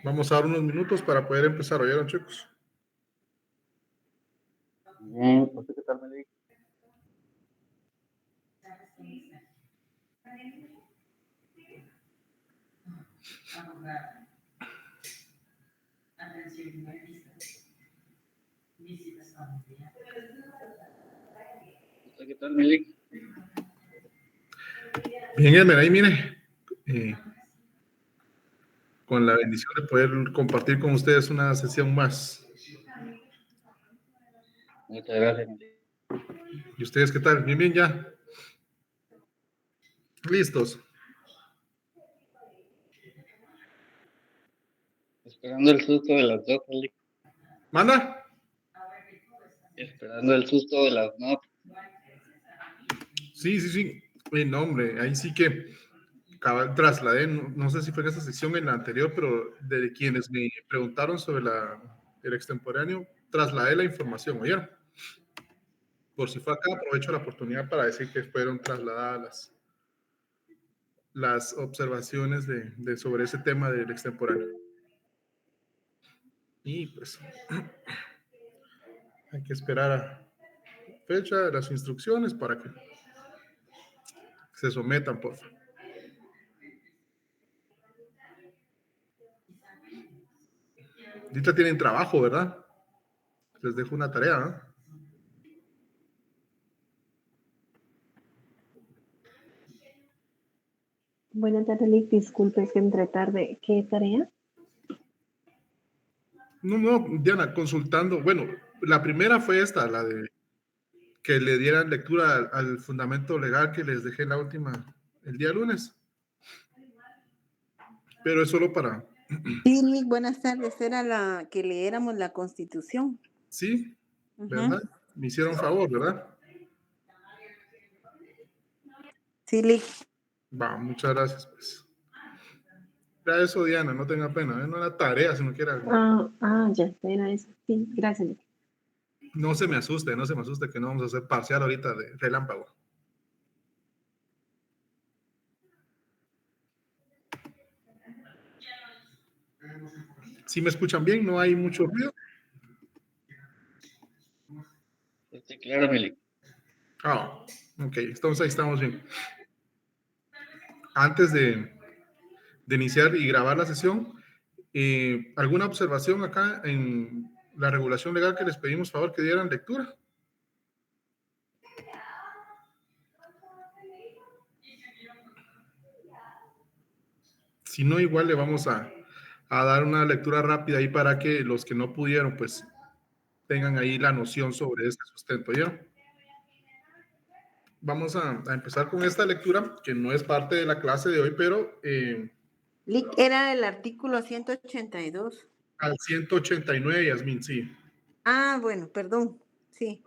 Vamos a dar unos minutos para poder empezar, ¿oyeron, chicos? Bien, ¿usted qué tal, Meli? ¿Usted qué tal, Meli? Bien, Edmer, ahí mire, con la bendición de poder compartir con ustedes una sesión más. Muchas gracias, Meli. ¿Y ustedes qué tal? Bien, bien, ya. ¿Listos? Esperando el susto de las dos, Meli. ¿Manda? Esperando el susto de las dos. Sí, sí, sí. No, hombre, ahí sí que trasladé, no sé si fue en esa sección en la anterior, pero de quienes me preguntaron sobre el extemporáneo, trasladé la información, ¿oyeron? Por si fue acá, aprovecho la oportunidad para decir que fueron trasladadas las observaciones sobre ese tema del extemporáneo. Y pues hay que esperar a fecha de las instrucciones para que se sometan, por favor. Ahorita tienen trabajo, ¿verdad? Les dejo una tarea, ¿no? Buenas tardes, Lick. Disculpe, es que entré tarde. ¿Qué tarea? No, Diana, consultando. Bueno, la primera fue esta, la de que le dieran lectura al fundamento legal que les dejé el día lunes. Pero es solo para... Sí, Lick, buenas tardes. Era la que leéramos la Constitución. Sí, ¿verdad? Me hicieron favor, ¿verdad? Sí, Lick. Va, muchas gracias, pues. Era eso, Diana, no tenga pena, ¿eh? No era tarea, si no quiere algo. Ya, era eso. Sí, gracias, Lick. No se me asuste que no vamos a hacer parcial ahorita de relámpago. ¿Sí me escuchan bien? ¿No hay mucho ruido? Claro, Meli. Ok, entonces ahí estamos bien. Antes de iniciar y grabar la sesión, ¿alguna observación acá en la regulación legal que les pedimos favor que dieran lectura? Si no, igual le vamos a dar una lectura rápida ahí para que los que no pudieron, pues, tengan ahí la noción sobre este sustento, ¿ya? Vamos a empezar con esta lectura, que no es parte de la clase de hoy, pero... Lick, era el artículo 182. Al 189, Yasmín, sí. Bueno, perdón, sí.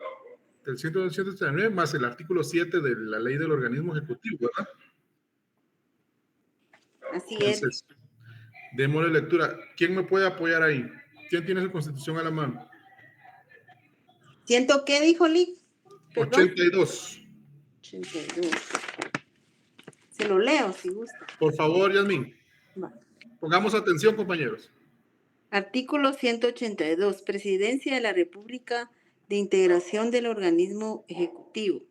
El 189 más el artículo 7 de la ley del organismo ejecutivo, ¿verdad? Así Entonces, démosle lectura. ¿Quién me puede apoyar ahí? ¿Quién tiene su constitución a la mano? ¿Siento qué dijo Lick? Perdón. 82. 82. Se lo leo si gusta. Por favor, Yasmín. Va. Pongamos atención, compañeros. Artículo 182. Presidencia de la República de Integración del Organismo Ejecutivo.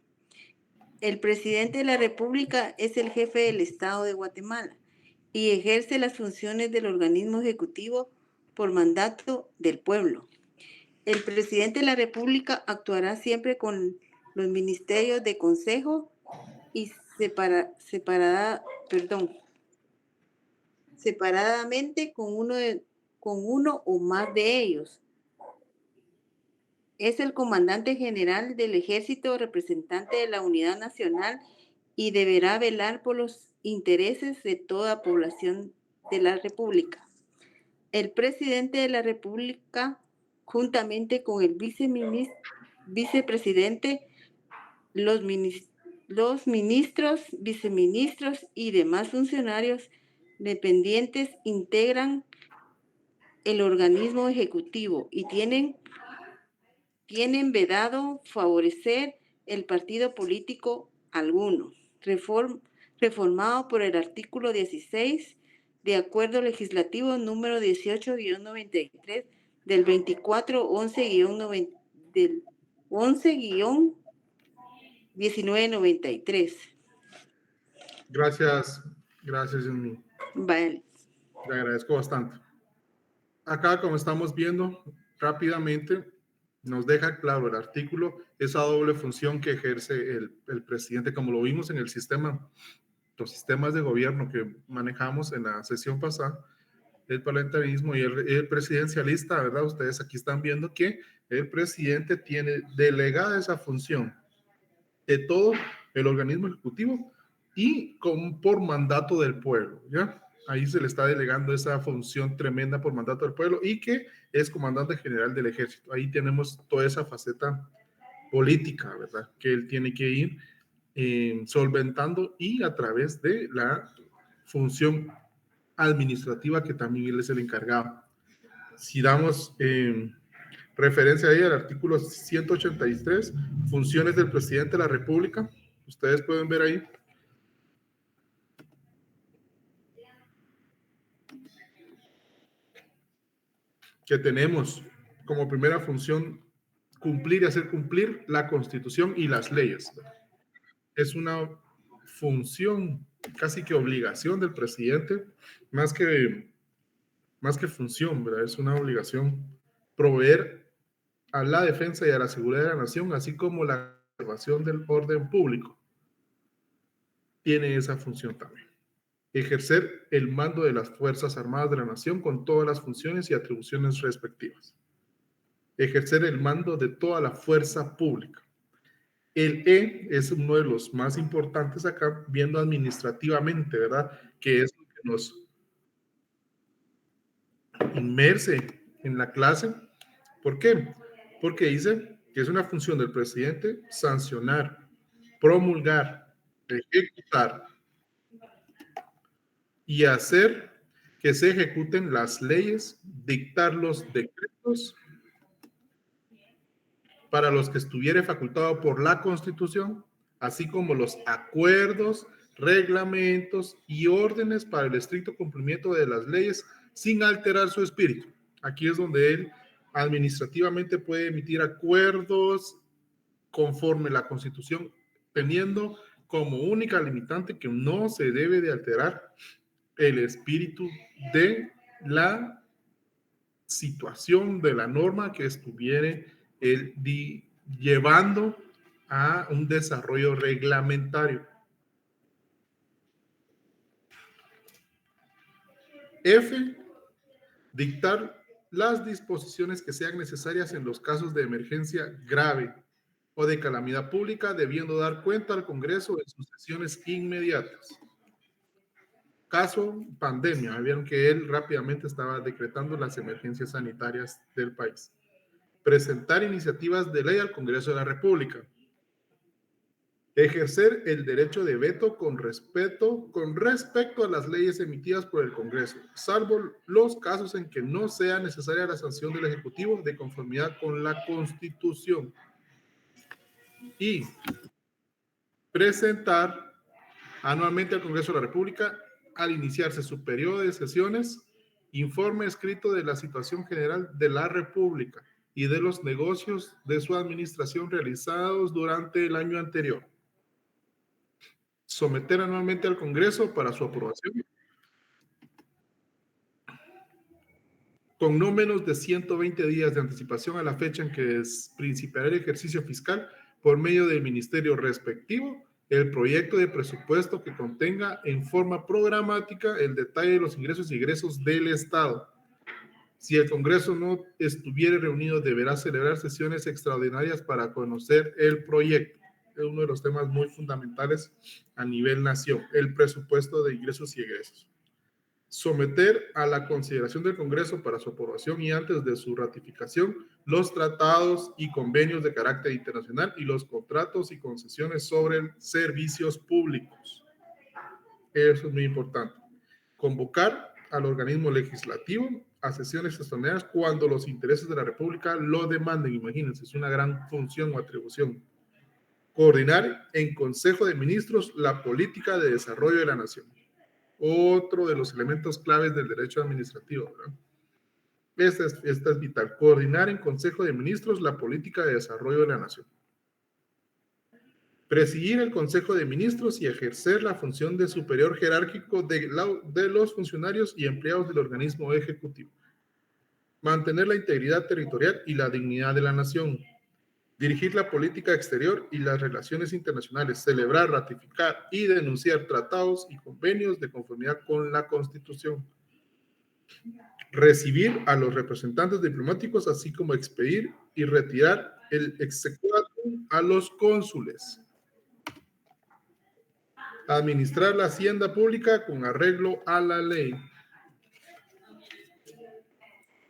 El presidente de la República es el jefe del Estado de Guatemala y ejerce las funciones del organismo ejecutivo por mandato del pueblo. El presidente de la República actuará siempre con los ministerios de consejo y separadamente con uno o más de ellos. Es el comandante general del ejército, representante de la unidad nacional y deberá velar por los intereses de toda población de la República. El presidente de la República, juntamente con el vicepresidente, los ministros, viceministros y demás funcionarios dependientes integran el organismo ejecutivo y tienen vedado favorecer el partido político alguno, reformado por el artículo 16 de Acuerdo Legislativo número 18-93 del 24-11- del 11-1993. Gracias, gracias, Yasmin. Vale. Le agradezco bastante. Acá, como estamos viendo rápidamente, nos deja claro el artículo, esa doble función que ejerce el presidente, como lo vimos en el sistema, los sistemas de gobierno que manejamos en la sesión pasada, el parlamentarismo y el presidencialista, ¿verdad? Ustedes aquí están viendo que el presidente tiene delegada esa función de todo el organismo ejecutivo y por mandato del pueblo, ¿ya? Ahí se le está delegando esa función tremenda por mandato del pueblo y que es comandante general del ejército. Ahí tenemos toda esa faceta política, ¿verdad? Que él tiene que ir solventando y a través de la función administrativa que también él es el encargado. Si damos referencia ahí al artículo 183, funciones del presidente de la República, ustedes pueden ver ahí que tenemos como primera función cumplir y hacer cumplir la Constitución y las leyes. Es una función, casi que obligación del presidente, más que función, ¿verdad? Es una obligación proveer a la defensa y a la seguridad de la nación, así como la conservación del orden público. Tiene esa función también. Ejercer el mando de las Fuerzas Armadas de la Nación con todas las funciones y atribuciones respectivas. Ejercer el mando de toda la fuerza pública. El E es uno de los más importantes acá, viendo administrativamente, ¿verdad? Que es lo que nos inmerse en la clase. ¿Por qué? Porque dice que es una función del presidente sancionar, promulgar, ejecutar y hacer que se ejecuten las leyes, dictar los decretos para los que estuviere facultado por la Constitución, así como los acuerdos, reglamentos y órdenes para el estricto cumplimiento de las leyes sin alterar su espíritu. Aquí es donde él administrativamente puede emitir acuerdos conforme la Constitución, teniendo como única limitante que no se debe de alterar el espíritu de la situación de la norma que estuviere llevando a un desarrollo reglamentario. F, dictar las disposiciones que sean necesarias en los casos de emergencia grave o de calamidad pública, debiendo dar cuenta al Congreso en sus sesiones inmediatas. Caso pandemia, vieron que él rápidamente estaba decretando las emergencias sanitarias del país. Presentar iniciativas de ley al Congreso de la República. Ejercer el derecho de veto con respecto a las leyes emitidas por el Congreso, salvo los casos en que no sea necesaria la sanción del Ejecutivo de conformidad con la Constitución. Y presentar anualmente al Congreso de la República, al iniciarse su periodo de sesiones, informe escrito de la situación general de la República y de los negocios de su administración realizados durante el año anterior. Someter anualmente al Congreso para su aprobación con no menos de 120 días de anticipación a la fecha en que principiará el ejercicio fiscal por medio del ministerio respectivo el proyecto de presupuesto que contenga en forma programática el detalle de los ingresos y egresos del Estado. Si el Congreso no estuviere reunido, deberá celebrar sesiones extraordinarias para conocer el proyecto. Es uno de los temas muy fundamentales a nivel nación, el presupuesto de ingresos y egresos. Someter a la consideración del Congreso para su aprobación y antes de su ratificación los tratados y convenios de carácter internacional y los contratos y concesiones sobre servicios públicos. Eso es muy importante. Convocar al organismo legislativo a sesiones extraordinarias cuando los intereses de la República lo demanden. Imagínense, es una gran función o atribución. Coordinar en Consejo de Ministros la política de desarrollo de la nación. otro de los elementos claves del derecho administrativo, ¿verdad? Esta es vital. Coordinar en Consejo de Ministros la política de desarrollo de la nación. Presidir el Consejo de Ministros y ejercer la función de superior jerárquico de los funcionarios y empleados del organismo ejecutivo. Mantener la integridad territorial y la dignidad de la nación. Dirigir la política exterior y las relaciones internacionales. Celebrar, ratificar y denunciar tratados y convenios de conformidad con la Constitución. Recibir a los representantes diplomáticos, así como expedir y retirar el exequatur a los cónsules. Administrar la hacienda pública con arreglo a la ley.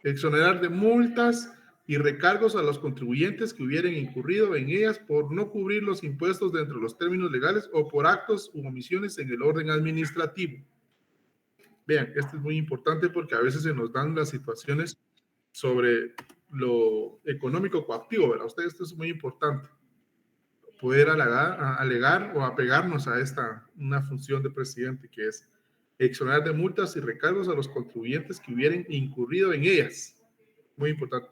Exonerar de multas y recargos a los contribuyentes que hubieran incurrido en ellas por no cubrir los impuestos dentro de los términos legales o por actos u omisiones en el orden administrativo. Vean, esto es muy importante porque a veces se nos dan las situaciones sobre lo económico coactivo, ¿verdad? Ustedes, esto es muy importante. Poder alegar o apegarnos a una función de presidente, que es exonerar de multas y recargos a los contribuyentes que hubieran incurrido en ellas. Muy importante.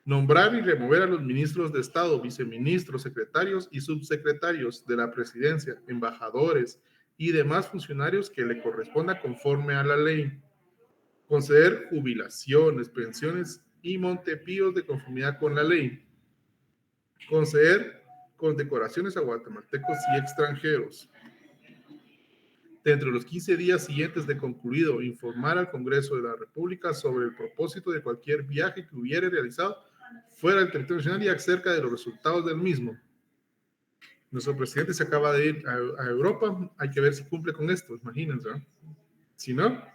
Nombrar y remover a los ministros de Estado, viceministros, secretarios y subsecretarios de la presidencia, embajadores y demás funcionarios que le corresponda conforme a la ley. Conceder jubilaciones, pensiones y montepíos de conformidad con la ley. Conceder condecoraciones a guatemaltecos y extranjeros. Dentro de los 15 días siguientes de concluido, informar al Congreso de la República sobre el propósito de cualquier viaje que hubiere realizado fuera del territorio nacional y acerca de los resultados del mismo. Nuestro presidente se acaba de ir a Europa, hay que ver si cumple con esto, imagínense, ¿no? Si no,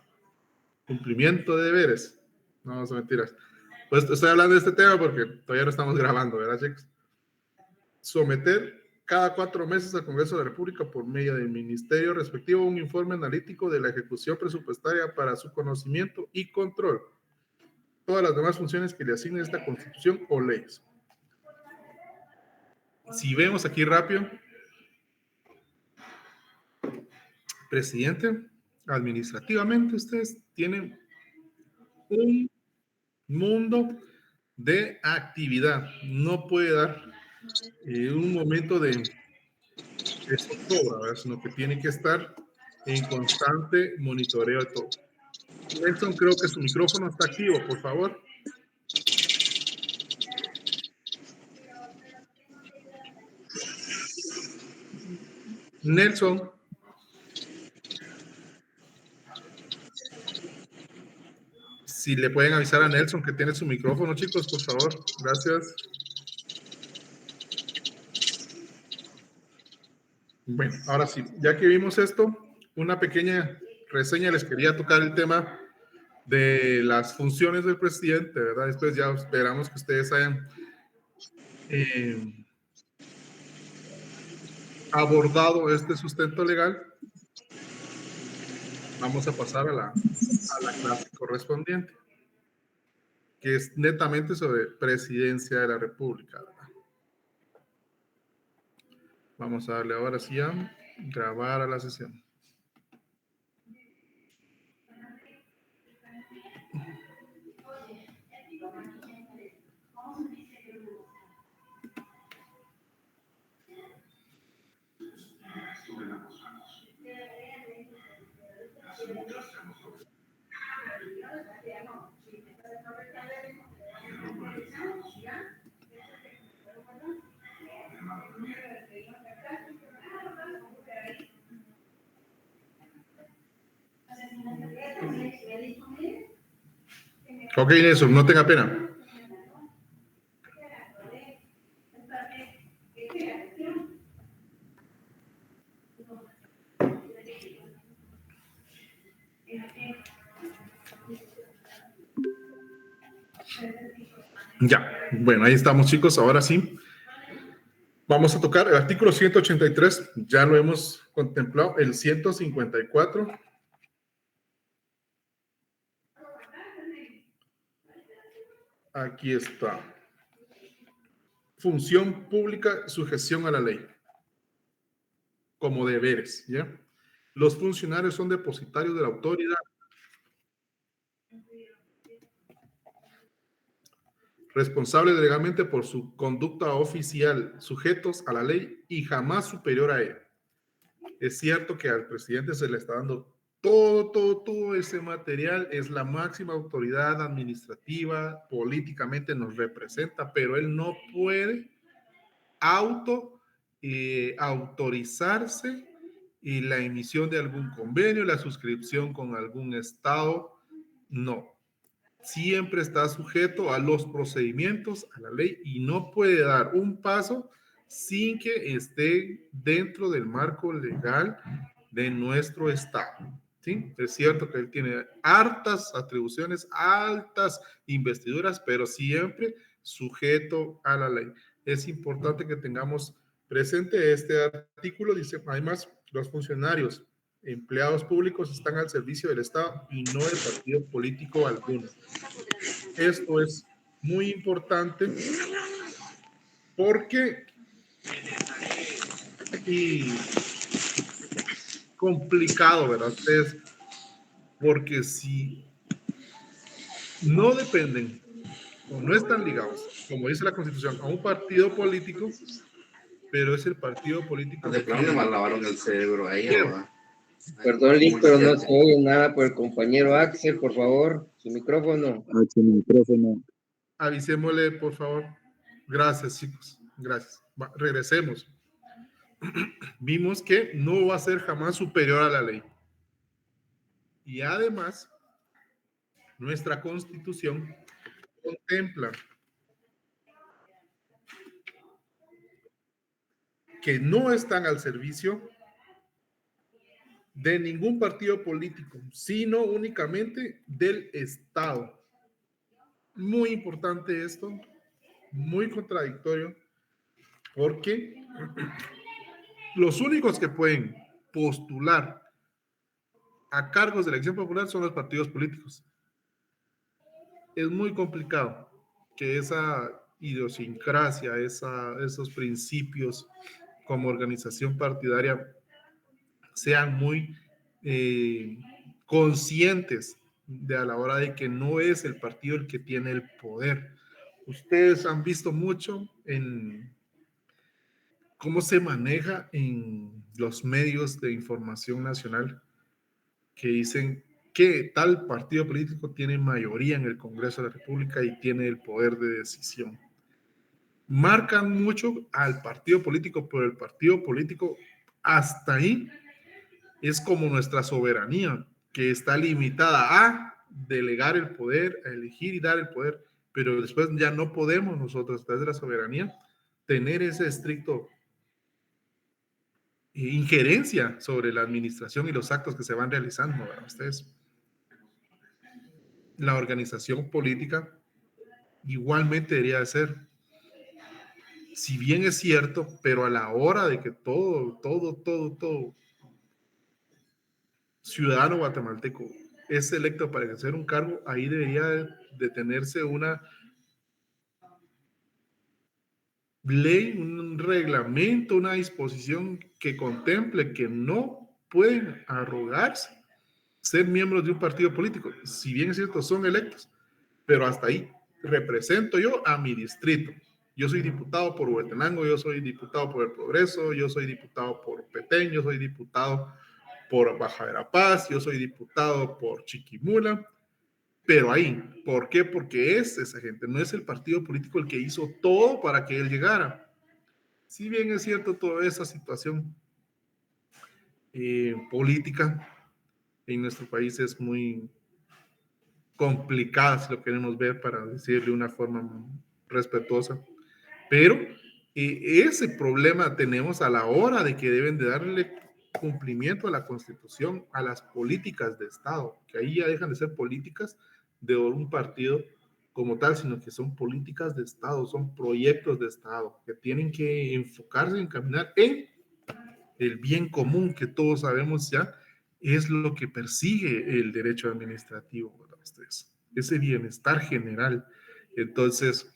cumplimiento de deberes. No, vamos a mentiras. Pues estoy hablando de este tema porque todavía no estamos grabando, ¿verdad, chicos? Someter cada 4 meses al Congreso de la República por medio del ministerio respectivo un informe analítico de la ejecución presupuestaria para su conocimiento y control. Todas las demás funciones que le asigne esta Constitución o leyes. Si vemos aquí rápido, presidente, administrativamente ustedes tienen un mundo de actividad. No puede dar un momento de zozobra, sino que tiene que estar en constante monitoreo de todo. Nelson, creo que su micrófono está activo, por favor. Nelson. Si le pueden avisar a Nelson que tiene su micrófono, chicos, por favor. Gracias. Bueno, ahora sí, ya que vimos esto, una pequeña reseña. Les quería tocar el tema de las funciones del presidente, ¿verdad? Después ya esperamos que ustedes hayan abordado este sustento legal. Vamos a pasar a la clase correspondiente, que es netamente sobre presidencia de la República, ¿verdad? Vamos a darle ahora sí a grabar a la sesión. Ok, Nelson, no tenga pena. Ya, bueno, ahí estamos, chicos. Ahora sí, vamos a tocar el artículo 183. Ya lo hemos contemplado. El 154. Aquí está. Función pública, sujeción a la ley. Como deberes, ¿ya? Los funcionarios son depositarios de la autoridad, responsables legalmente por su conducta oficial, sujetos a la ley y jamás superior a ella. Es cierto que al presidente se le está dando todo ese material, es la máxima autoridad administrativa, políticamente nos representa, pero él no puede autorizarse y la emisión de algún convenio, la suscripción con algún estado, no. Siempre está sujeto a los procedimientos, a la ley, y no puede dar un paso sin que esté dentro del marco legal de nuestro estado. ¿Sí? Es cierto que él tiene hartas atribuciones, altas investiduras, pero siempre sujeto a la ley. Es importante que tengamos presente este artículo. Dice, además, los funcionarios, empleados públicos están al servicio del Estado y no del partido político alguno. Esto es muy importante porque y complicado, ¿verdad? Ustedes, porque si no dependen o no están ligados, como dice la Constitución, a un partido político, pero es el partido político De plano me lavaron el cerebro ahí. Perdón, Lick, pero no se oye nada por el compañero Axel, por favor, su micrófono. Su micrófono. Avisémosle, por favor. Gracias, chicos. Gracias. Regresemos. Vimos que no va a ser jamás superior a la ley. Y además, nuestra Constitución contempla que no están al servicio de ningún partido político, sino únicamente del Estado. Muy importante esto, muy contradictorio, porque los únicos que pueden postular a cargos de elección popular son los partidos políticos. Es muy complicado que esa idiosincrasia, esos principios como organización partidaria sean muy conscientes de a la hora de que no es el partido el que tiene el poder. Ustedes han visto mucho en cómo se maneja en los medios de información nacional que dicen que tal partido político tiene mayoría en el Congreso de la República y tiene el poder de decisión. Marcan mucho al partido político, pero el partido político hasta ahí es como nuestra soberanía, que está limitada a delegar el poder, a elegir y dar el poder, pero después ya no podemos nosotros, a través de la soberanía, tener ese estricto injerencia sobre la administración y los actos que se van realizando, ¿verdad? Ustedes, la organización política igualmente debería de ser, si bien es cierto, pero a la hora de que todo ciudadano guatemalteco es electo para ejercer un cargo, ahí debería de tenerse una ley, un reglamento, una disposición que contemple que no pueden arrogarse ser miembros de un partido político. Si bien es cierto, son electos, pero hasta ahí represento yo a mi distrito. Yo soy diputado por Huetenango, yo soy diputado por El Progreso, yo soy diputado por Petén, yo soy diputado por Baja Verapaz, yo soy diputado por Chiquimula, pero ahí, ¿por qué? Porque es esa gente, no es el partido político el que hizo todo para que él llegara. Si bien es cierto, toda esa situación política en nuestro país es muy complicada, si lo queremos ver, para decirlo de una forma respetuosa, pero ese problema tenemos a la hora de que deben de darle cumplimiento a la Constitución, a las políticas de Estado, que ahí ya dejan de ser políticas de un partido como tal, sino que son políticas de Estado, son proyectos de Estado que tienen que enfocarse en caminar en el bien común, que todos sabemos ya es lo que persigue el derecho administrativo, ¿verdad? Ustedes, ese bienestar general. Entonces,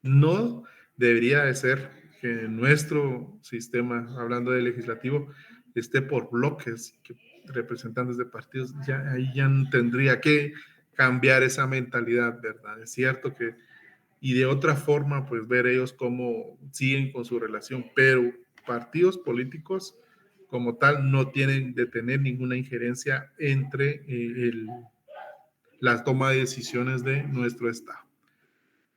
no debería de ser que nuestro sistema, hablando de legislativo, esté por bloques, que representantes de partidos, ya, ahí ya tendría que cambiar esa mentalidad, ¿verdad? Es cierto que, y de otra forma, pues ver ellos cómo siguen con su relación, pero partidos políticos como tal no tienen de tener ninguna injerencia entre la toma de decisiones de nuestro Estado.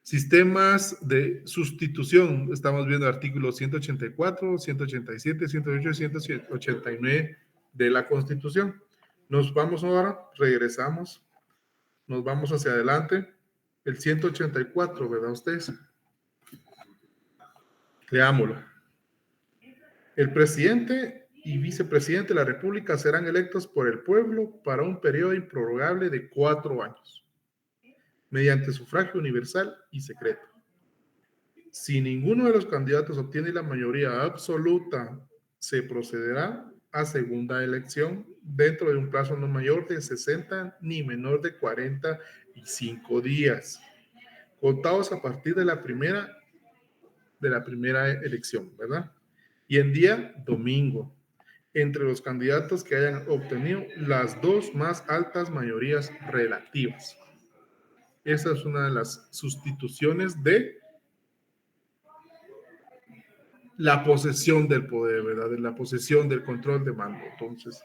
Sistemas de sustitución, estamos viendo artículos 184, 187, 108 y 189 de la Constitución. Nos vamos ahora, regresamos, nos vamos hacia adelante. El 184, ¿verdad ustedes? Leámoslo. El presidente y vicepresidente de la República serán electos por el pueblo para un periodo improrrogable de 4 años, mediante sufragio universal y secreto. Si ninguno de los candidatos obtiene la mayoría absoluta, se procederá a segunda elección dentro de un plazo no mayor de 60 ni menor de 45 días, contados a partir de la primera elección, ¿verdad? Y en día domingo, entre los candidatos que hayan obtenido las 2 más altas mayorías relativas. Esa es una de las sustituciones de la posesión del poder, ¿verdad? De la posesión del control de mando. Entonces,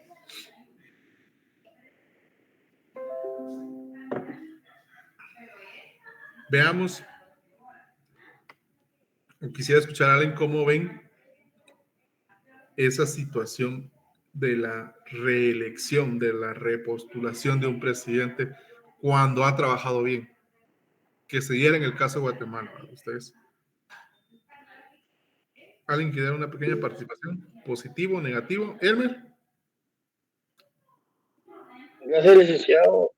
veamos, quisiera escuchar a alguien cómo ven esa situación de la reelección, de la repostulación de un presidente cuando ha trabajado bien, que se diera en el caso de Guatemala, ¿verdad? Ustedes. ¿Alguien quiere dar una pequeña participación? ¿Positivo, negativo? ¿Elmer? Gracias, licenciado.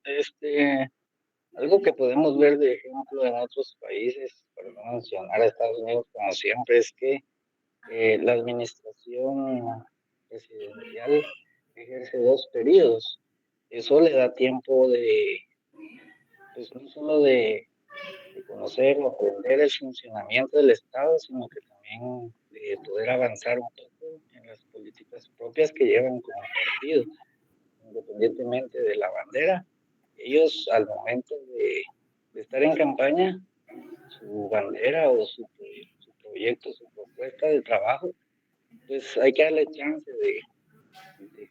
Algo que podemos ver de ejemplo en otros países, para no mencionar a Estados Unidos como siempre, es que la administración presidencial ejerce 2 periodos. Eso le da tiempo de, pues no solo de conocer o aprender el funcionamiento del Estado, sino que también de poder avanzar un poco en las políticas propias que llevan como partido, independientemente de la bandera. Ellos al momento de estar en campaña, su bandera o su proyecto, su propuesta de trabajo, pues hay que darle chance de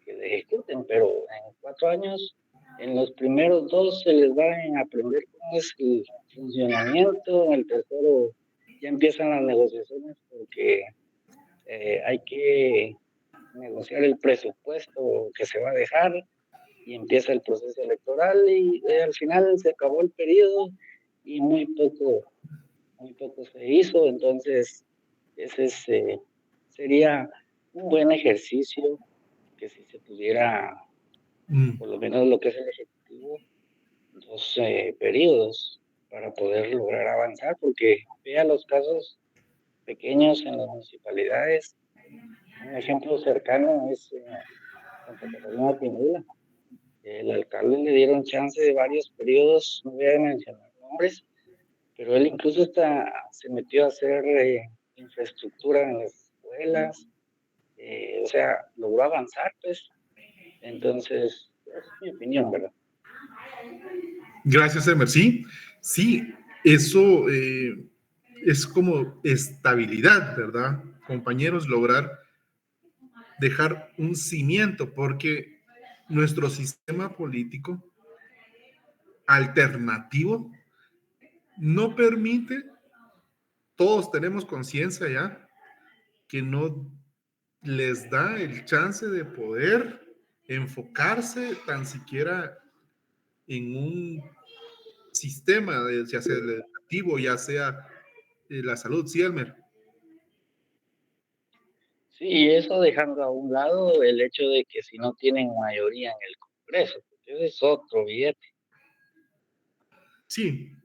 que le ejecuten, pero en 4 años, en los primeros 2 se les va a aprender cómo es el funcionamiento, en el tercero ya empiezan las negociaciones porque hay que negociar el presupuesto que se va a dejar y empieza el proceso electoral y al final se acabó el periodo y muy poco se hizo. Entonces ese sería un buen ejercicio que si se pudiera, por lo menos lo que es el ejecutivo, 2 periodos para poder lograr avanzar, porque vea los casos pequeños en las municipalidades. Un ejemplo cercano es Santa Catalina Pinula. El alcalde le dieron chance de varios periodos, no voy a mencionar nombres, pero él incluso se metió a hacer infraestructura en las escuelas, o sea, logró avanzar, pues. Entonces, es mi opinión, ¿verdad? Gracias, Emer. Sí, eso es como estabilidad, ¿verdad? Compañeros, lograr dejar un cimiento, porque nuestro sistema político alternativo no permite, todos tenemos conciencia ya, que no les da el chance de poder enfocarse tan siquiera en un sistema, ya sea el educativo, ya sea la salud. Sí, Elmer. Sí, eso dejando a un lado el hecho de que si no tienen mayoría en el Congreso, porque ese es otro billete. Sí,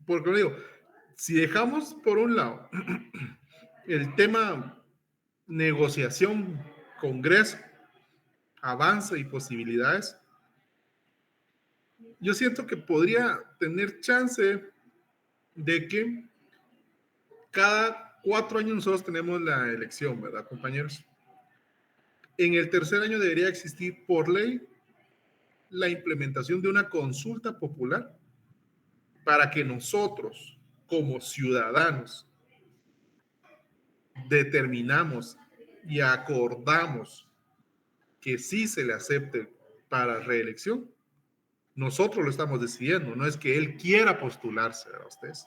porque lo digo, si dejamos por un lado el tema negociación, Congreso, avance y posibilidades, yo siento que podría tener chance de que cada 4 años nosotros tenemos la elección, ¿verdad, compañeros? En el tercer año debería existir por ley la implementación de una consulta popular para que nosotros, como ciudadanos, determinamos y acordamos que sí se le acepte para reelección. Nosotros lo estamos decidiendo, no es que él quiera postularse a ustedes.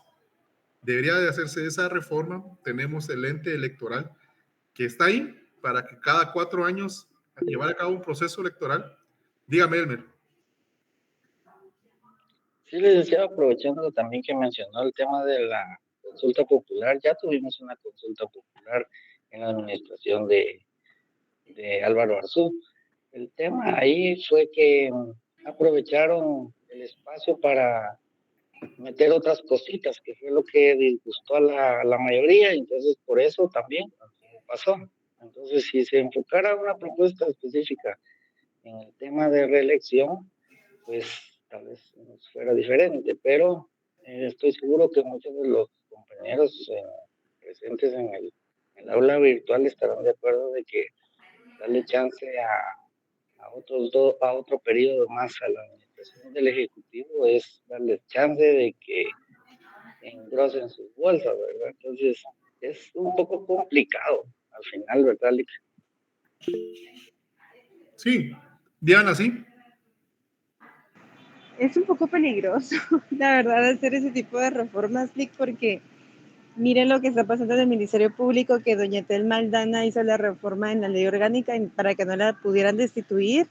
Debería de hacerse esa reforma. Tenemos el ente electoral que está ahí para que cada 4 años llevar a cabo un proceso electoral. Dígame, Elmer. Sí, licenciado, aprovechando también que mencionó el tema de la consulta popular, ya tuvimos una consulta popular en la administración de Álvaro Arzú. El tema ahí fue que aprovecharon el espacio para meter otras cositas, que fue lo que disgustó a la mayoría, entonces por eso también pasó. Entonces, si se enfocara una propuesta específica en el tema de reelección, pues tal vez nos fuera diferente, pero estoy seguro que muchos de los compañeros presentes en el aula virtual estarán de acuerdo de que darle chance a otro periodo más a la administración del Ejecutivo es darle chance de que engrosen sus bolsas, ¿verdad? Entonces, es un poco complicado al final, ¿verdad, Lick? Sí, Diana, sí. Es un poco peligroso, la verdad, hacer ese tipo de reformas, Lick, porque miren lo que está pasando en el Ministerio Público, que doña Tel Maldana hizo la reforma en la ley orgánica para que no la pudieran destituir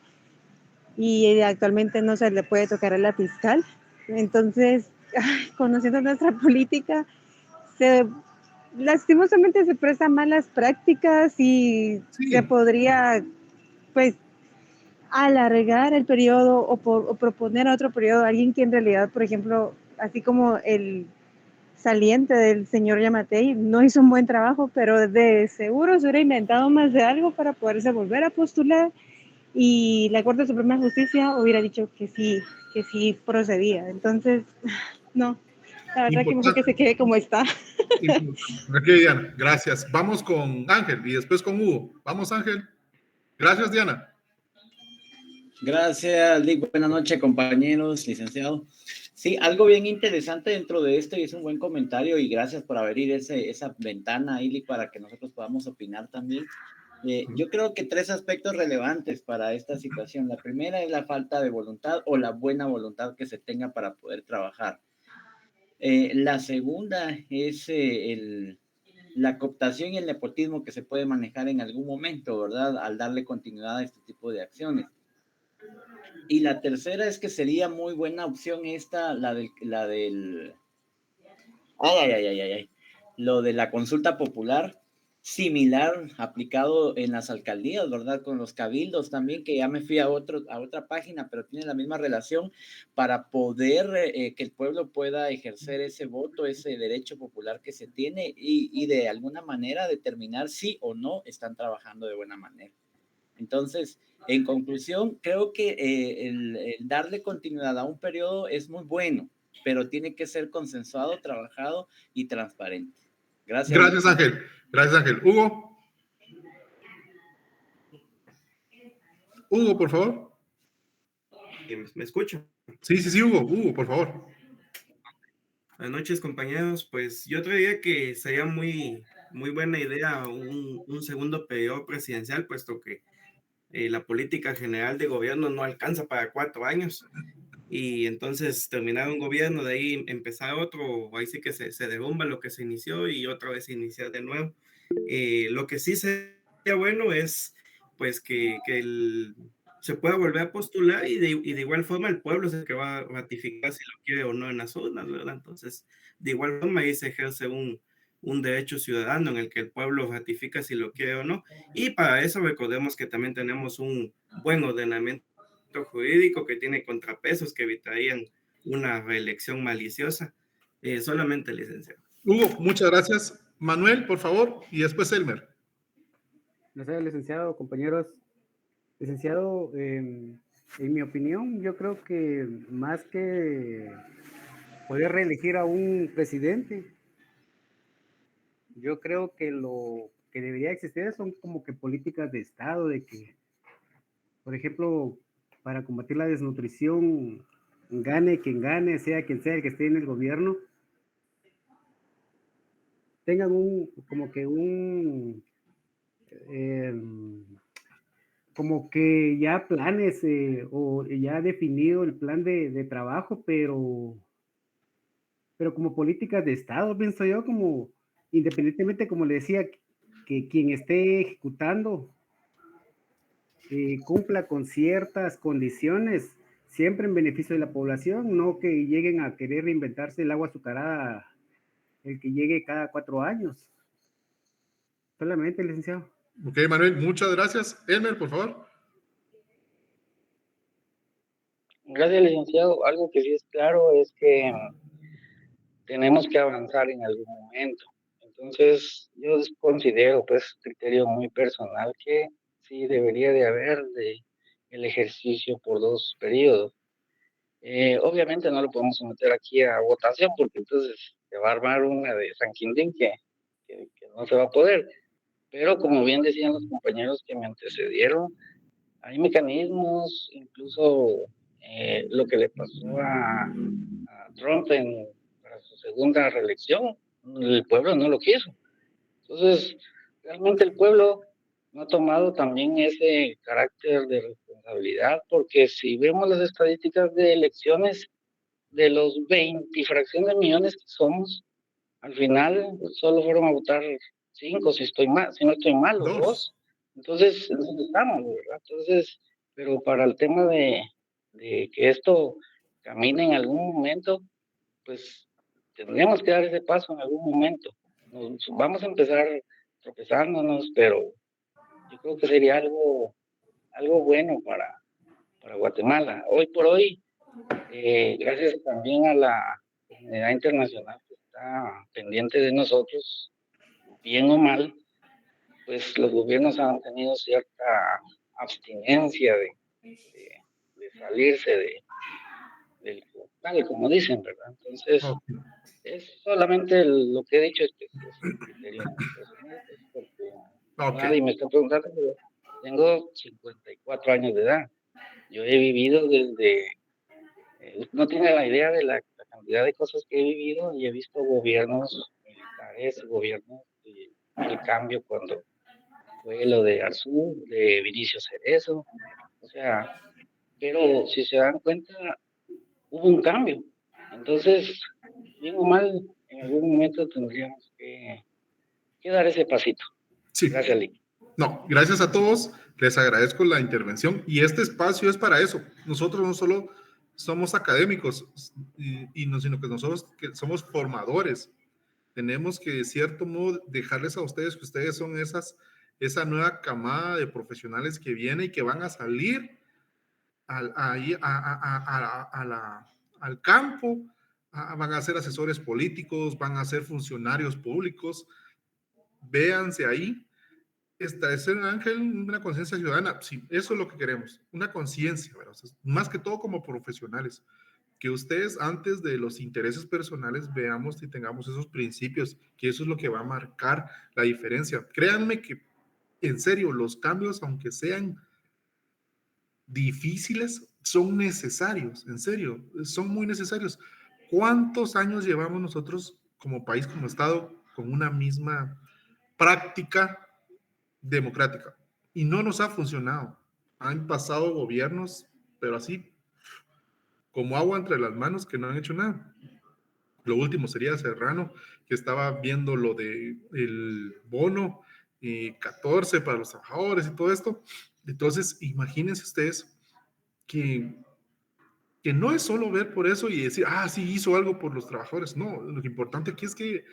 y actualmente no se le puede tocar a la fiscal. Entonces, conociendo nuestra política, se, lastimosamente se presta malas prácticas y se Sí, podría, pues, alargar el periodo o proponer otro periodo a alguien que en realidad, por ejemplo, así como el saliente del señor Yamatei no hizo un buen trabajo, pero de seguro se hubiera inventado más de algo para poderse volver a postular y la Corte Suprema de Justicia hubiera dicho que sí procedía. Entonces, no, la verdad que mejor que se importante, quede como está. importante. Ok, Diana, gracias. Vamos con Ángel y después con Hugo. Vamos, Ángel. Gracias, Diana. Gracias, Lick. Buenas noches, compañeros, licenciado. Sí, algo bien interesante dentro de esto y es un buen comentario y gracias por abrir esa ventana ahí, Lick, para que nosotros podamos opinar también. Yo creo que 3 aspectos relevantes para esta situación. La primera es la falta de voluntad o la buena voluntad que se tenga para poder trabajar. La segunda es la cooptación y el nepotismo que se puede manejar en algún momento, ¿verdad? Al darle continuidad a este tipo de acciones. Y la tercera es que sería muy buena opción esta, lo de la consulta popular, similar aplicado en las alcaldías, ¿verdad? Con los cabildos también, que ya me fui a otra página, pero tiene la misma relación para poder que el pueblo pueda ejercer ese voto, ese derecho popular que se tiene y de alguna manera determinar si o no están trabajando de buena manera. Entonces, en conclusión, creo que el darle continuidad a un periodo es muy bueno, pero tiene que ser consensuado, trabajado y transparente. Gracias. Gracias, Ángel. Gracias, Ángel. Hugo. Hugo, por favor. ¿Me escucho? Sí, Hugo. Hugo, por favor. Buenas noches, compañeros. Pues yo diría que sería muy buena idea un segundo periodo presidencial, puesto que la política general de gobierno no alcanza para 4 años. Y entonces terminar un gobierno, de ahí empezar otro, ahí sí que se derrumba lo que se inició y otra vez iniciar de nuevo. Lo que sí sería bueno es pues que se pueda volver a postular y de igual forma el pueblo es el que va a ratificar si lo quiere o no en las urnas, ¿verdad? Entonces, de igual forma ahí se ejerce un derecho ciudadano en el que el pueblo ratifica si lo quiere o no. Y para eso recordemos que también tenemos un buen ordenamiento jurídico que tiene contrapesos que evitarían una reelección maliciosa. Solamente, licenciado. Hugo, muchas gracias. Manuel, por favor, y después Elmer. Gracias, licenciado, compañeros. Licenciado, en mi opinión, yo creo que más que poder reelegir a un presidente, yo creo que lo que debería existir son como que políticas de Estado, de que, por ejemplo, para combatir la desnutrición, gane quien gane, sea quien sea el que esté en el gobierno, tengan como que ya planes o ya definido el plan de trabajo, pero como políticas de Estado, pienso yo, como independientemente, como le decía, que quien esté ejecutando cumpla con ciertas condiciones, siempre en beneficio de la población, no que lleguen a querer reinventarse el agua azucarada, el que llegue cada 4 años. Solamente, licenciado. Ok, Manuel, muchas gracias. Elmer, por favor. Gracias, licenciado. Algo que sí es claro es que tenemos que avanzar en algún momento. Entonces, yo considero, pues, criterio muy personal que sí debería de haber el ejercicio por 2 periodos. Obviamente no lo podemos someter aquí a votación porque entonces se va a armar una de San Quintín que no se va a poder. Pero como bien decían los compañeros que me antecedieron, hay mecanismos, incluso lo que le pasó a Trump para su segunda reelección, el pueblo no lo quiso. Entonces, realmente el pueblo no ha tomado también ese carácter de responsabilidad, porque si vemos las estadísticas de elecciones, de los 20 y fracción de millones que somos, al final solo fueron a votar 5, si no estoy mal, o 2. Entonces, ¿dónde estamos, verdad? Entonces, pero para el tema de que esto camine en algún momento, pues tendríamos que dar ese paso en algún momento. Vamos a empezar tropezándonos, pero yo creo que sería algo bueno para Guatemala. Hoy por hoy, gracias también a la comunidad internacional que está pendiente de nosotros, bien o mal, pues los gobiernos han tenido cierta abstinencia de salirse del costal, como dicen, ¿verdad? Entonces, es solamente lo que he dicho, es un criterio personal, porque nadie me está preguntando, pero tengo 54 años de edad. Yo he vivido desde, no tiene la idea de la cantidad de cosas que he vivido y he visto gobiernos militares, gobiernos del cambio cuando fue lo de Arzú, de Vinicio Cerezo, o sea, pero si se dan cuenta, hubo un cambio. Entonces, bien o mal, en algún momento tendríamos que dar ese pasito. Sí. Gracias, Lee. No, gracias a todos. Les agradezco la intervención y este espacio es para eso. Nosotros no solo somos académicos, sino que nosotros que somos formadores. Tenemos que, de cierto modo, dejarles a ustedes que ustedes son esa nueva camada de profesionales que viene y que van a salir al campo, van a ser asesores políticos, van a ser funcionarios públicos. Véanse ahí. Es el ángel, una conciencia ciudadana. Sí, eso es lo que queremos, una conciencia, o sea, más que todo como profesionales, que ustedes antes de los intereses personales veamos y tengamos esos principios, que eso es lo que va a marcar la diferencia. Créanme que, en serio, los cambios, aunque sean difíciles, son necesarios, en serio, son muy necesarios. ¿Cuántos años llevamos nosotros como país, como Estado, con una misma práctica democrática? Y no nos ha funcionado. Han pasado gobiernos, pero así, como agua entre las manos, que no han hecho nada. Lo último sería Serrano, que estaba viendo lo de el bono 14 para los trabajadores y todo esto. Entonces, imagínense ustedes que no es solo ver por eso y decir, sí hizo algo por los trabajadores. No, lo importante aquí es que,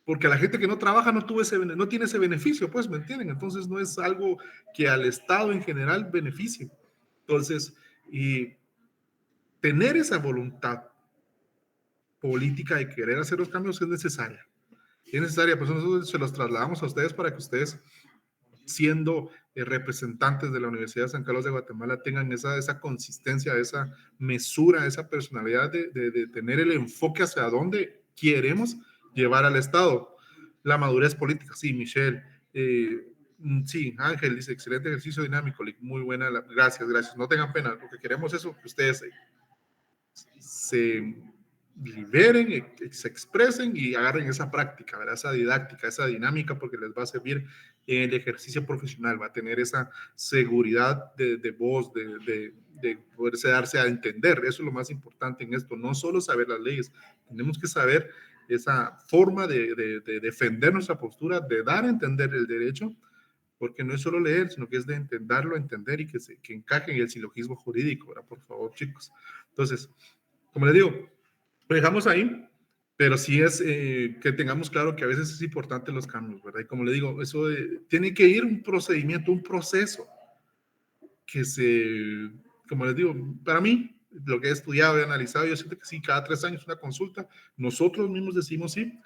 porque a la gente que no trabaja no tiene ese beneficio, pues, ¿me entienden? Entonces no es algo que al Estado en general beneficie. Entonces, tener esa voluntad política de querer hacer los cambios es necesaria. Es necesaria, pues nosotros se los trasladamos a ustedes para que ustedes, siendo representantes de la Universidad de San Carlos de Guatemala, tengan esa consistencia, esa mesura, esa personalidad de tener el enfoque hacia dónde queremos llevar al Estado. La madurez política, sí, Michelle. Sí, Ángel dice, excelente ejercicio dinámico, muy buena, gracias, gracias. No tengan pena, lo que queremos es que ustedes se liberen, se expresen y agarren esa práctica, ¿verdad? Esa didáctica, esa dinámica, porque les va a servir en el ejercicio profesional, va a tener esa seguridad de voz, de poderse darse a entender. Eso es lo más importante en esto, no solo saber las leyes, tenemos que saber esa forma de defender nuestra postura, de dar a entender el derecho, porque no es solo leer, sino que es de entenderlo, entender y que encaje en el silogismo jurídico, ¿verdad? Por favor, chicos. Entonces, como les digo, lo dejamos ahí, pero sí es que tengamos claro que a veces es importante los cambios, ¿verdad? Y como le digo, eso tiene que ir un procedimiento, un proceso que como les digo, para mí, lo que he estudiado y analizado, yo siento que sí, cada 3 años una consulta, nosotros mismos decimos sí,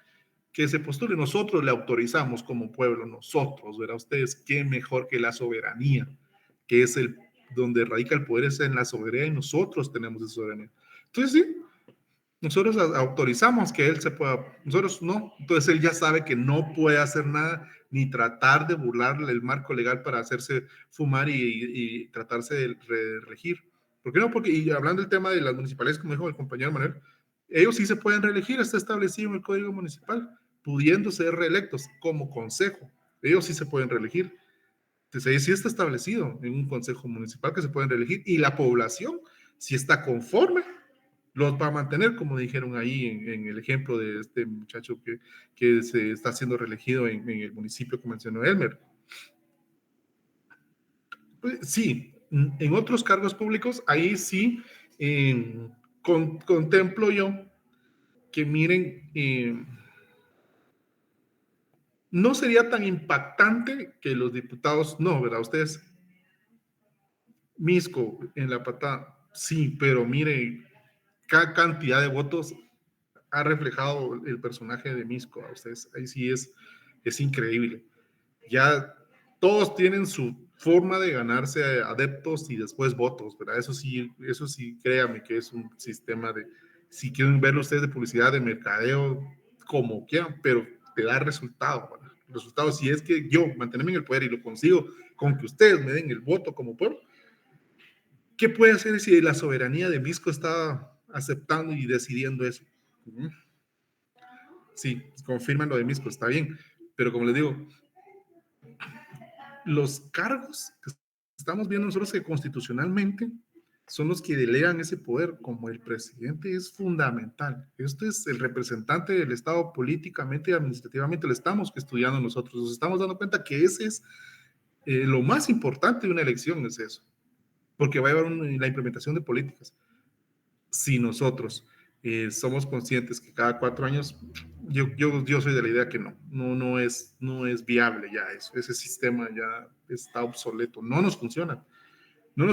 que se postule, nosotros le autorizamos como pueblo, nosotros, ¿verdad? Ustedes, qué mejor que la soberanía, que es donde radica el poder, es en la soberanía, y nosotros tenemos esa soberanía. Entonces sí, nosotros autorizamos que él se pueda, nosotros no, entonces él ya sabe que no puede hacer nada ni tratar de burlarle el marco legal para hacerse fumar y tratarse de reelegir. ¿Por qué no? Porque, y hablando del tema de las municipales, como dijo el compañero Manuel, ellos sí se pueden reelegir, está establecido en el Código Municipal, pudiendo ser reelectos como consejo, ellos sí se pueden reelegir. Entonces ahí sí está establecido en un consejo municipal que se pueden reelegir y la población, si está conforme, los va a mantener, como dijeron ahí en el ejemplo de este muchacho que se está siendo reelegido en el municipio que mencionó Elmer. Pues, sí, en otros cargos públicos, ahí sí contemplo yo que miren, no sería tan impactante que los diputados, no, ¿verdad? Ustedes, Misco en la patada, sí, pero miren, cada cantidad de votos ha reflejado el personaje de Misco a ustedes. Ahí sí es increíble. Ya todos tienen su forma de ganarse adeptos y después votos, ¿verdad? Eso sí, créame que es un sistema si quieren verlo ustedes de publicidad, de mercadeo, como quieran, pero te da resultado, ¿verdad? Resultados, si es que yo mantenerme en el poder y lo consigo con que ustedes me den el voto como pueblo, ¿qué puede hacer si la soberanía de Misco está aceptando y decidiendo eso? Sí, confirman lo de Misco, está bien, pero como les digo, los cargos que estamos viendo nosotros que constitucionalmente son los que delegan ese poder, como el presidente, es fundamental. Este es el representante del Estado políticamente y administrativamente, lo estamos estudiando nosotros, nos estamos dando cuenta que ese es lo más importante de una elección, es eso, porque va a llevar la implementación de políticas. Si nosotros somos conscientes que cada 4 años, yo soy de la idea que no es viable ya eso, ese sistema ya está obsoleto, no nos funciona. No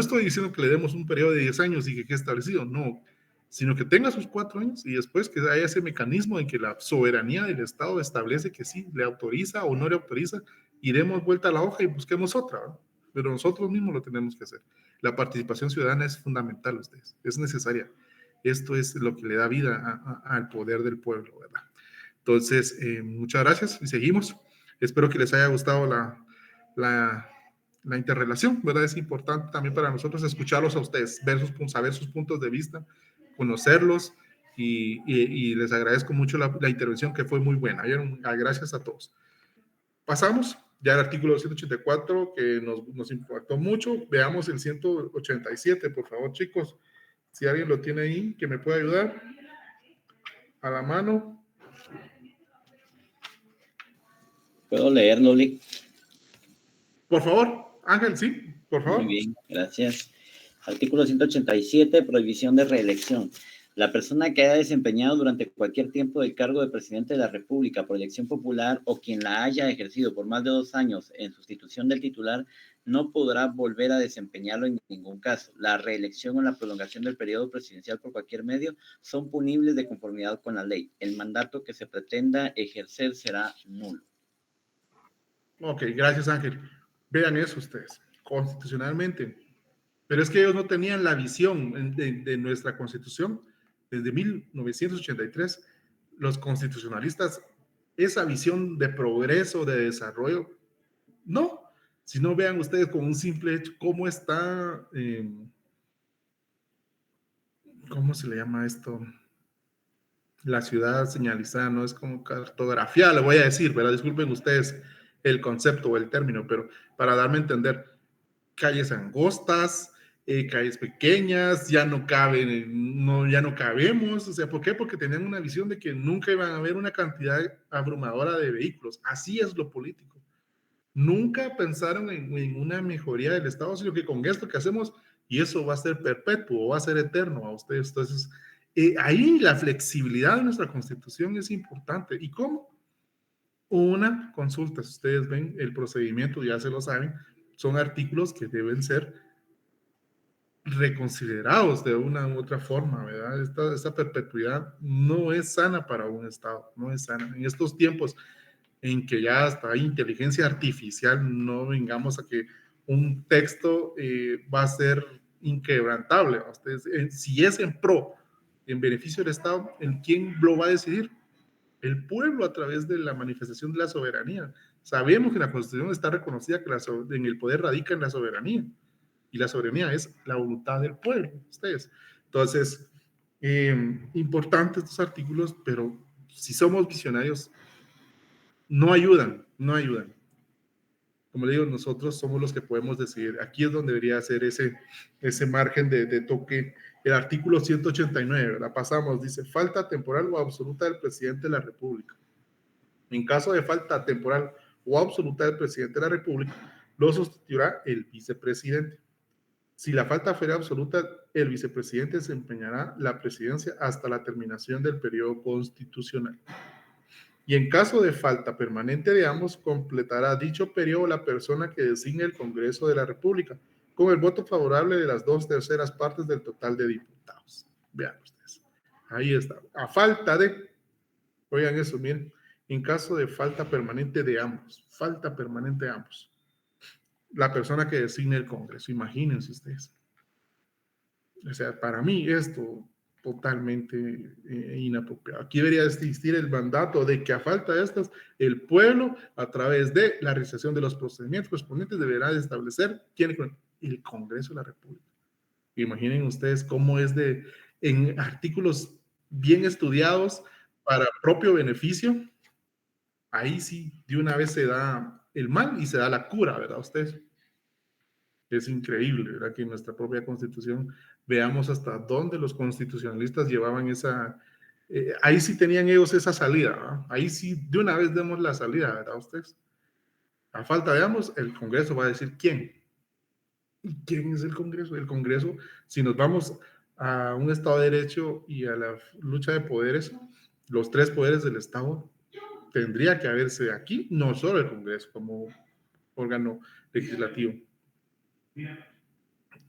estoy diciendo que le demos un periodo de 10 años y que quede establecido, no, sino que tenga sus 4 años y después que haya ese mecanismo en que la soberanía del Estado establece que sí, le autoriza o no le autoriza y demos vuelta a la hoja y busquemos otra, ¿no? Pero nosotros mismos lo tenemos que hacer. La participación ciudadana es fundamental, ustedes, es necesaria. Esto es lo que le da vida al poder del pueblo, ¿verdad? Entonces, muchas gracias y seguimos. Espero que les haya gustado la interrelación, ¿verdad? Es importante también para nosotros escucharlos a ustedes, saber sus puntos de vista, conocerlos y les agradezco mucho la intervención que fue muy buena. Gracias a todos. Pasamos ya al artículo 184 que nos impactó mucho. Veamos el 187, por favor, chicos. Si alguien lo tiene ahí, que me pueda ayudar a la mano. ¿Puedo leerlo, Lick? Por favor, Ángel, sí, por favor. Muy bien, gracias. Artículo 187, prohibición de reelección. La persona que haya desempeñado durante cualquier tiempo el cargo de presidente de la República por elección popular o quien la haya ejercido por más de 2 años en sustitución del titular no podrá volver a desempeñarlo en ningún caso. La reelección o la prolongación del periodo presidencial por cualquier medio son punibles de conformidad con la ley. El mandato que se pretenda ejercer será nulo. Ok, gracias, Ángel. Vean eso ustedes, constitucionalmente. Pero es que ellos no tenían la visión de nuestra Constitución. Desde 1983, los constitucionalistas esa visión de progreso, de desarrollo. No, si no vean ustedes con un simple hecho cómo está, ¿cómo se le llama esto? La ciudad señalizada, no es como cartografía, le voy a decir, ¿verdad? Disculpen ustedes el concepto o el término, pero para darme a entender, calles angostas, calles pequeñas, ya no caben, no, ya no cabemos, o sea, ¿por qué? Porque tenían una visión de que nunca iban a haber una cantidad abrumadora de vehículos, así es lo político. Nunca pensaron en una mejoría del Estado, sino que con esto que hacemos, y eso va a ser perpetuo, va a ser eterno a ustedes. Entonces, ahí la flexibilidad de nuestra Constitución es importante. ¿Y cómo? Una consulta, si ustedes ven el procedimiento, ya se lo saben, son artículos que deben ser reconsiderados de una u otra forma, ¿verdad? Esta perpetuidad no es sana para un Estado, no es sana. En estos tiempos en que ya hasta hay inteligencia artificial, no vengamos a que un texto va a ser inquebrantable. Ustedes, si es en pro, en beneficio del Estado, ¿quién lo va a decidir? El pueblo a través de la manifestación de la soberanía. Sabemos que en la Constitución está reconocida que en el poder radica en la soberanía, y la soberanía es la voluntad del pueblo. Ustedes. Entonces, importantes estos artículos, pero si somos visionarios, no ayudan, no ayudan. Como le digo, nosotros somos los que podemos decidir. Aquí es donde debería ser ese margen de toque. El artículo 189, la pasamos, dice, falta temporal o absoluta del presidente de la República. En caso de falta temporal o absoluta del presidente de la República, lo sustituirá el vicepresidente. Si la falta fuera absoluta, el vicepresidente desempeñará la presidencia hasta la terminación del periodo constitucional. Y en caso de falta permanente de ambos, completará dicho periodo la persona que designe el Congreso de la República, con el voto favorable de las 2/3 partes del total de diputados. Vean ustedes. Ahí está. A falta de, oigan eso, miren, en caso de falta permanente de ambos, la persona que designe el Congreso, imagínense ustedes. O sea, para mí esto totalmente inapropiado. Aquí debería existir el mandato de que a falta de estas, el pueblo, a través de la realización de los procedimientos correspondientes, deberá establecer quién es el Congreso de la República. Imaginen ustedes cómo es en artículos bien estudiados para propio beneficio. Ahí sí, de una vez se da el mal y se da la cura, ¿verdad? Ustedes. Es increíble, ¿verdad? Que en nuestra propia Constitución veamos hasta dónde los constitucionalistas llevaban ahí sí tenían ellos esa salida, ¿verdad? Ahí sí de una vez demos la salida, ¿verdad? Ustedes. A falta de ambos, el Congreso va a decir quién. ¿Y quién es el Congreso? El Congreso, si nos vamos a un Estado de Derecho y a la lucha de poderes, los 3 poderes del Estado, tendría que haberse aquí, no solo el Congreso como órgano legislativo.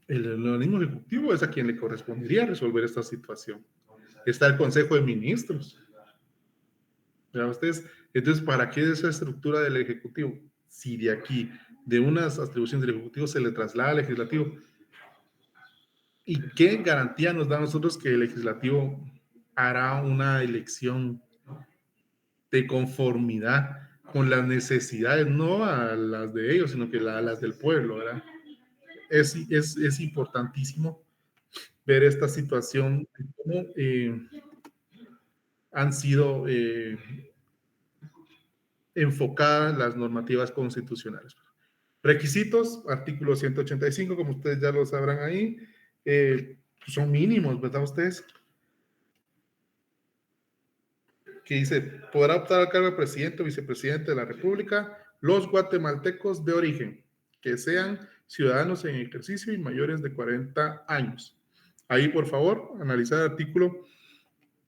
El organismo ejecutivo es a quien le correspondería resolver esta situación. Está el Consejo de Ministros. ¿Verdad ustedes? Entonces, ¿para qué esa estructura del Ejecutivo? Si de aquí, de unas atribuciones del Ejecutivo, se le traslada al Legislativo. ¿Y qué garantía nos da a nosotros que el Legislativo hará una elección de conformidad con las necesidades, no a las de ellos, sino que a las del pueblo, ¿verdad? Es importantísimo ver esta situación, cómo han sido enfocadas las normativas constitucionales. Requisitos, artículo 185, como ustedes ya lo sabrán ahí, son mínimos, ¿verdad ustedes? Que dice, podrá optar al cargo de presidente o vicepresidente de la República los guatemaltecos de origen, que sean ciudadanos en ejercicio y mayores de 40 años. Ahí, por favor, analizar el artículo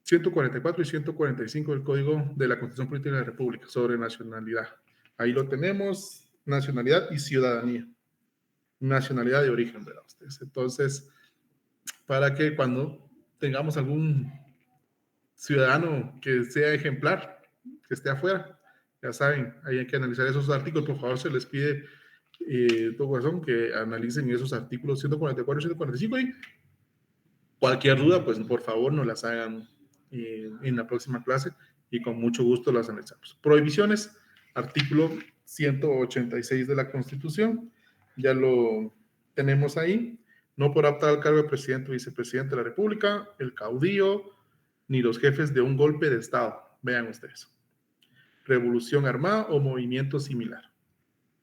144 y 145 del Código de la Constitución Política de la República sobre nacionalidad. Ahí lo tenemos, nacionalidad y ciudadanía. Nacionalidad de origen, ¿verdad ustedes? Entonces, para que cuando tengamos algún ciudadano que sea ejemplar, que esté afuera, ya saben, ahí hay que analizar esos artículos. Por favor, se les pide de corazón que analicen esos artículos 144 y 145 y cualquier duda, pues por favor nos las hagan en la próxima clase y con mucho gusto las analizamos. Prohibiciones, artículo 186 de la Constitución, ya lo tenemos ahí. No podrá optar al cargo de presidente o vicepresidente de la República, el caudillo, ni los jefes de un golpe de Estado. Vean ustedes. Revolución armada o movimiento similar.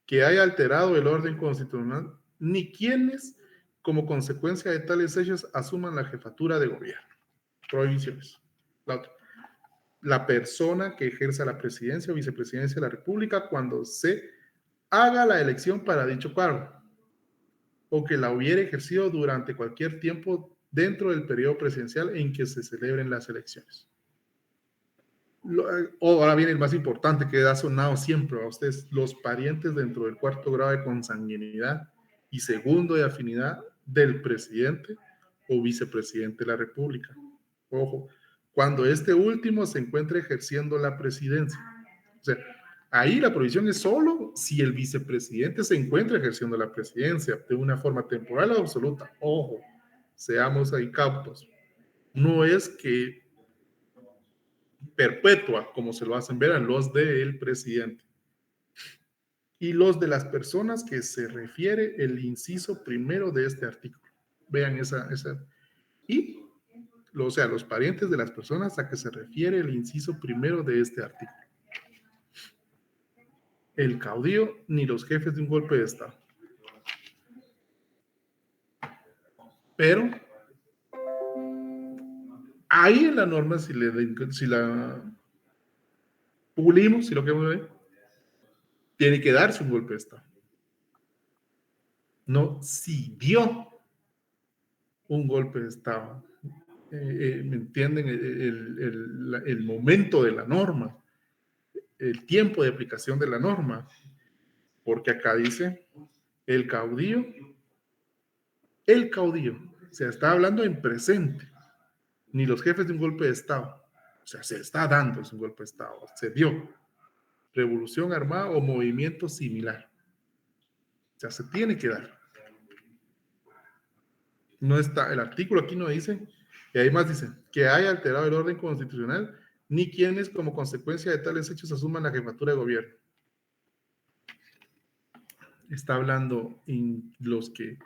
Que haya alterado el orden constitucional, ni quienes, como consecuencia de tales hechos, asuman la jefatura de gobierno. Prohibiciones. La otra. La persona que ejerza la presidencia o vicepresidencia de la República cuando se haga la elección para dicho cargo, o que la hubiera ejercido durante cualquier tiempo dentro del periodo presidencial en que se celebren las elecciones. Ahora viene el más importante que ha sonado siempre a ustedes: los parientes dentro del cuarto grado de consanguinidad y segundo de afinidad del presidente o vicepresidente de la República. Ojo, cuando este último se encuentre ejerciendo la presidencia. O sea, ahí la prohibición es solo si el vicepresidente se encuentra ejerciendo la presidencia de una forma temporal o absoluta. Ojo, seamos ahí cautos. No es que perpetua, como se lo hacen ver a los del presidente. Y los de las personas que se refiere el inciso primero de este artículo. Vean esa. Y, o sea, los parientes de las personas a que se refiere el inciso primero de este artículo. El caudillo ni los jefes de un golpe de Estado. Pero ahí en la norma, si la pulimos, si lo que ver, tiene que darse un golpe de Estado. No si dio un golpe de Estado. ¿Me entienden? El momento de la norma, el tiempo de aplicación de la norma, porque acá dice el caudillo, se está hablando en presente, ni los jefes de un golpe de Estado, o sea, se está dando un golpe de Estado, se dio revolución armada o movimiento similar, o sea, se tiene que dar. No está, el artículo aquí no dice, y además dice, que haya alterado el orden constitucional, ni quienes como consecuencia de tales hechos asuman la jefatura de gobierno. Está hablando en los que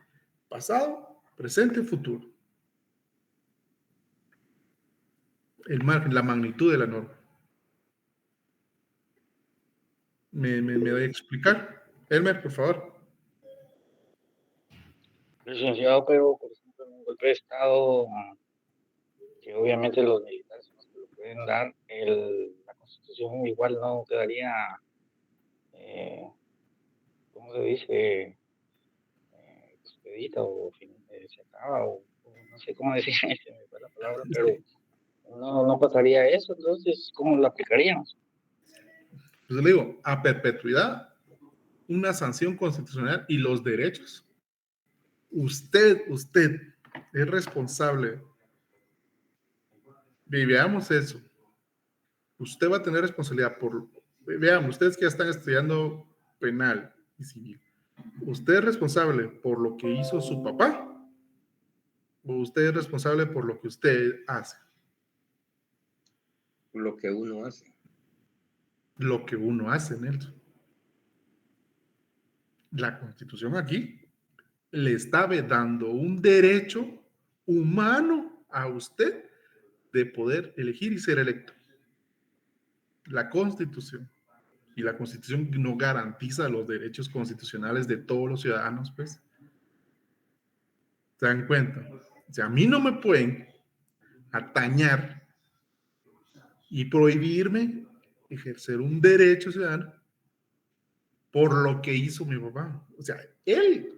pasado, presente, futuro. La magnitud de la norma. ¿Me doy a explicar? Elmer, por favor. Licenciado, pero por ejemplo, en un golpe de Estado, que obviamente los militares son los que lo pueden dar, la Constitución igual no quedaría, ¿cómo se dice? Expedita o se acaba, o no sé cómo decir la palabra, pero no pasaría eso. Entonces, ¿cómo lo aplicaríamos? Pues le digo, a perpetuidad, una sanción constitucional y los derechos. Usted es responsable. Y veamos eso. Usted va a tener responsabilidad veamos, ustedes que ya están estudiando penal y civil. ¿Usted es responsable por lo que hizo su papá? ¿O usted es responsable por lo que usted hace? Lo que uno hace. Lo que uno hace, Nelson. La Constitución aquí le está dando un derecho humano a usted de poder elegir y ser electo. La Constitución. Y la Constitución no garantiza los derechos constitucionales de todos los ciudadanos, pues. ¿Se dan cuenta? O sea, a mí no me pueden atañar y prohibirme ejercer un derecho ciudadano por lo que hizo mi papá. O sea,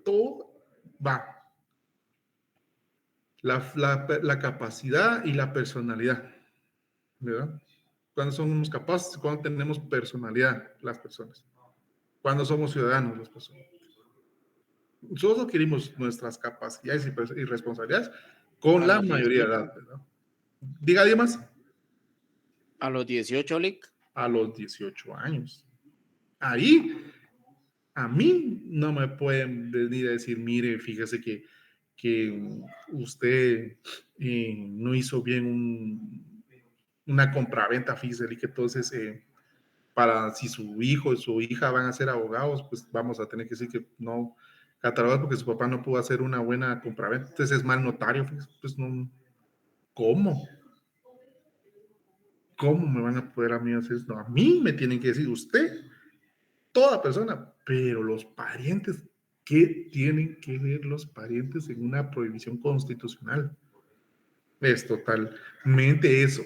todo va. La capacidad y la personalidad, ¿verdad? ¿Cuándo somos capaces? ¿Cuándo tenemos personalidad las personas? ¿Cuándo somos ciudadanos las personas? Nosotros adquirimos nuestras capacidades y responsabilidades con la mayoría de edad, ¿verdad? Diga alguien más. A los 18, Lick. A los 18 años. Ahí, a mí no me pueden venir a decir, mire, fíjese que usted no hizo bien una compraventa, fíjese, y que entonces para si su hijo o su hija van a ser abogados, pues vamos a tener que decir que no catalogados porque su papá no pudo hacer una buena compraventa, entonces es mal notario, pues no, ¿cómo? ¿Cómo me van a poder a mí hacer esto? A mí me tienen que decir usted, toda persona, pero los parientes, ¿qué tienen que ver los parientes en una prohibición constitucional? Es totalmente eso.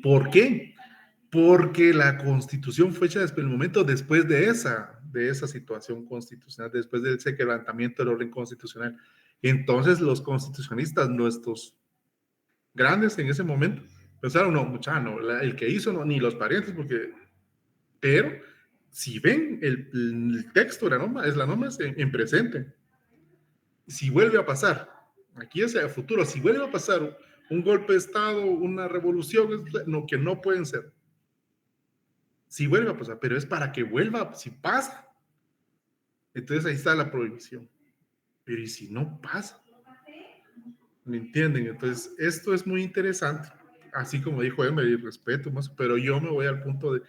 ¿Por qué? Porque la Constitución fue hecha desde el momento después de esa situación constitucional, después de ese quebrantamiento del orden constitucional. Entonces los constitucionalistas, nuestros grandes en ese momento, pensaron, no, muchacho, no, el que hizo, no, ni los parientes, porque, pero si ven el texto de la norma, es la norma en presente. Si vuelve a pasar, aquí es el futuro, si vuelve a pasar un golpe de Estado, una revolución, no, que no pueden ser. Si vuelve a pasar, pero es para que vuelva, si pasa. Entonces ahí está la prohibición. Pero ¿y si no pasa? ¿Me entienden? Entonces esto es muy interesante. Así como dijo él, me respeto, pero yo me voy al punto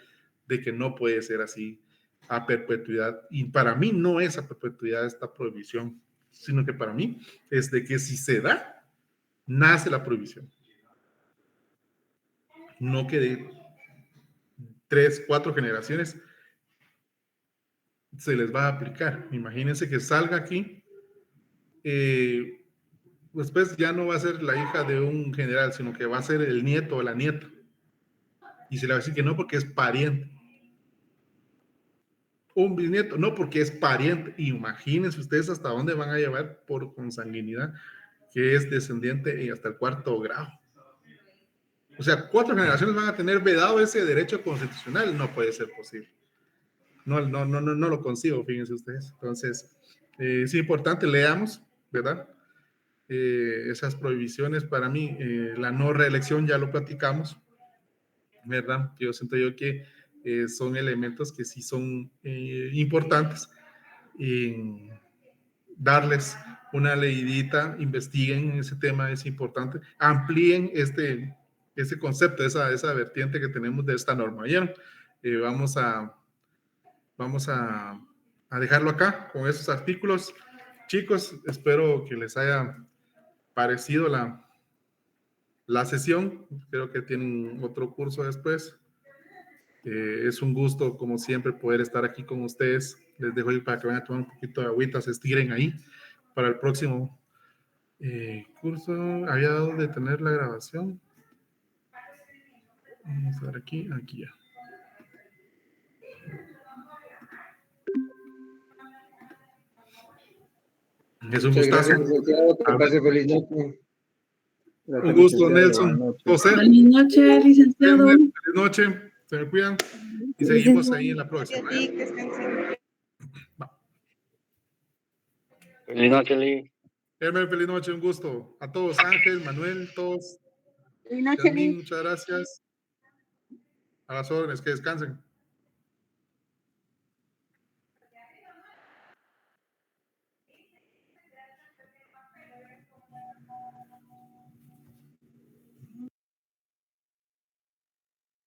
de que no puede ser así a perpetuidad. Y para mí no es a perpetuidad esta prohibición, sino que para mí es de que si se da, nace la prohibición. No que de 3, 4 generaciones se les va a aplicar. Imagínense que salga aquí, después ya no va a ser la hija de un general, sino que va a ser el nieto o la nieta. Y se le va a decir que no porque es pariente. Un bisnieto, no porque es pariente. Imagínense ustedes hasta dónde van a llevar por consanguinidad, que es descendiente y hasta el 4º grado. O sea, 4 generaciones van a tener vedado ese derecho constitucional. No puede ser posible. No lo consigo, fíjense ustedes. Entonces, es importante, leamos, ¿verdad? Esas prohibiciones para mí, la no reelección ya lo platicamos, ¿verdad? Yo siento que son elementos que sí son importantes. Darles una leidita, investiguen ese tema, es importante, amplíen este concepto, esa vertiente que tenemos de esta norma. ¿Vieron? Vamos a dejarlo acá con esos artículos. Chicos, espero que les haya parecido la sesión. Creo que tienen otro curso después. Es un gusto, como siempre, poder estar aquí con ustedes. Les dejo ahí para que vayan a tomar un poquito de agüita, se estiren ahí para el próximo curso. Había dado de tener la grabación. Vamos a ver aquí ya. Es un gustazo. Que pase feliz noche. Un gusto, Nelson. José. Feliz noche, licenciado. Feliz noche. Se me cuidan. Y seguimos ahí en la próxima. Feliz noche, Lee. Feliz noche, un gusto. A todos, Ángel, Manuel, todos. Feliz noche, Lee. Muchas gracias. A las órdenes, que descansen.